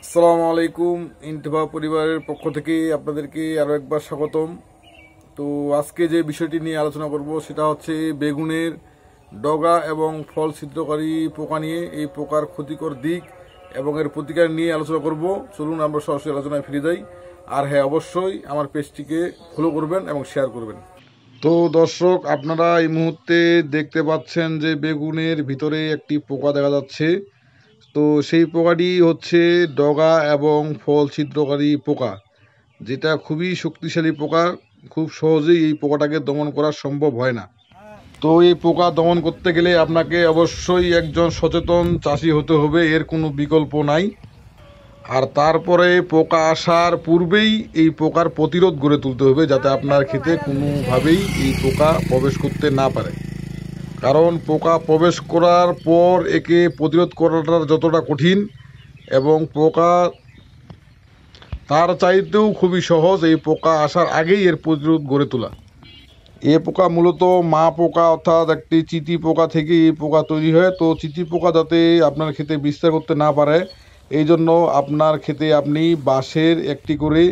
আসসালামু আলাইকুম। ইন্তেফা পরিবারের পক্ষ থেকে আপনাদেরকে আরও একবার স্বাগতম। তো আজকে যে বিষয়টি নিয়ে আলোচনা করব সেটা হচ্ছে বেগুনের ডগা এবং ফল ছিদ্রকারী পোকা নিয়ে। এই পোকার ক্ষতিকর দিক এবং এর প্রতিকার নিয়ে আলোচনা করব। চলুন আমরা সরাসরি আলোচনায় ফিরে যাই। আর হ্যাঁ, অবশ্যই আমার পেজটিকে ফলো করবেন এবং শেয়ার করবেন। তো দর্শক, আপনারা এই মুহূর্তে দেখতে পাচ্ছেন যে বেগুনের ভিতরে একটি পোকা দেখা যাচ্ছে। তো সেই পোকাটি হচ্ছে ডগা এবং ফল ছিদ্রকারী পোকা, যেটা খুবই শক্তিশালী পোকা। খুব সহজেই এই পোকাটাকে দমন করা সম্ভব হয় না। তো এই পোকা দমন করতে গেলে আপনাকে অবশ্যই একজন সচেতন চাষি হতে হবে, এর কোনো বিকল্প নাই। আর তারপরে পোকা আসার পূর্বেই এই পোকার প্রতিরোধ গড়ে তুলতে হবে, যাতে আপনার ক্ষেতে কোনোভাবেই এই পোকা প্রবেশ করতে না পারে। কারণ পোকা প্রবেশ করার পর একে প্রতিরোধ করাটা যতটা কঠিন, এবং পোকা তার চাইতেও খুবই সহজ এই পোকা আসার আগেই এর প্রতিরোধ গড়ে তোলা। এ পোকা মূলত মা পোকা অর্থাৎ একটি চিতি পোকা থেকে এই পোকা তৈরি হয়। তো চিতি পোকা যাতে আপনার ক্ষেতে বিস্তার করতে না পারে, এই জন্য আপনার ক্ষেতে আপনি বাঁশের একটি করে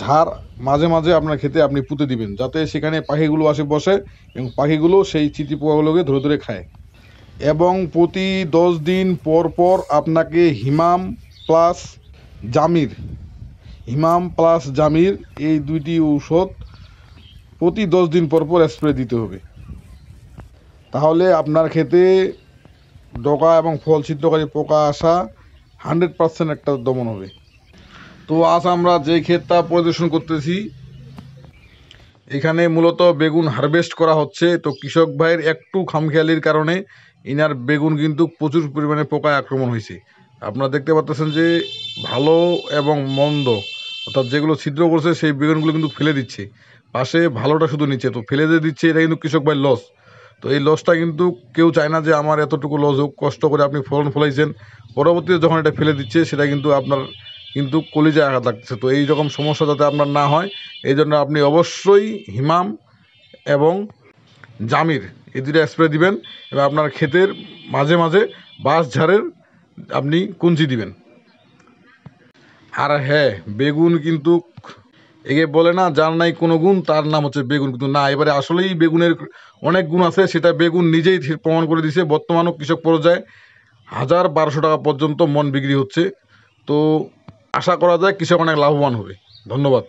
ঝাড় মাঝে মাঝে আপনার ক্ষেতে আপনি পুঁতে দিবেন, যাতে সেখানে পাখিগুলো আসে বসে এবং পাখিগুলো সেই চিতি পোকাগুলোকে ধরে ধরে খায়। এবং প্রতি 10 দিন পর পর আপনাকে প্লাস হিমাম প্লাস জামির এই দুইটি ঔষধ প্রতি 10 দিন পর পর স্প্রে দিতে হবে। তাহলে আপনার ক্ষেতে ডগা এবং ফল ছিদ্রকারী পোকা আসা 100% একটা দমন হবে। তো আজ আমরা যে ক্ষেতটা পরিদর্শন করতেছি, এখানে মূলত বেগুন হারভেস্ট করা হচ্ছে। তো কৃষক ভাইয়ের একটু খামখেয়ালির কারণে ইনার বেগুন কিন্তু প্রচুর পরিমাণে পোকায় আক্রমণ হয়েছে। আপনারা দেখতে পাচ্ছেন যে ভালো এবং মন্দ অর্থাৎ যেগুলো ছিদ্র করছে সেই বেগুনগুলো কিন্তু ফেলে দিচ্ছে, পাশে ভালোটা শুধু নিচ্ছে। তো ফেলে দিয়ে দিচ্ছে, এটা কিন্তু কৃষক ভাইয়ের লস। তো এই লসটা কিন্তু কেউ চায় না যে আমার এতটুকু লস হোক। কষ্ট করে আপনি ফলন ফলাইছেন, পরবর্তীতে যখন এটা ফেলে দিচ্ছে সেটা কিন্তু আপনার কিন্তু কলিজায় আঘাত লাগছে। তো এই রকম সমস্যা যাতে আপনার না হয়, এই জন্য আপনি অবশ্যই হিমাম এবং জামির এই দুটো স্প্রে দিবেন, এবং আপনার ক্ষেতের মাঝে মাঝে বাঁশ ঝাড়ের আপনি কুঞ্চি দিবেন। আর হ্যাঁ, বেগুন কিন্তু একে বলে না যার নাই কোনো গুণ তার নাম হচ্ছে বেগুন, কিন্তু না, এবারে আসলেই বেগুনের অনেক গুণ আছে, সেটা বেগুন নিজেই প্রমাণ করে দিয়েছে। বর্তমানেও কৃষক পর্যায়ে 1000-1200 টাকা পর্যন্ত মন বিক্রি হচ্ছে। তো আশা করা যায় কৃষক অনেক লাভবান হবে। ধন্যবাদ।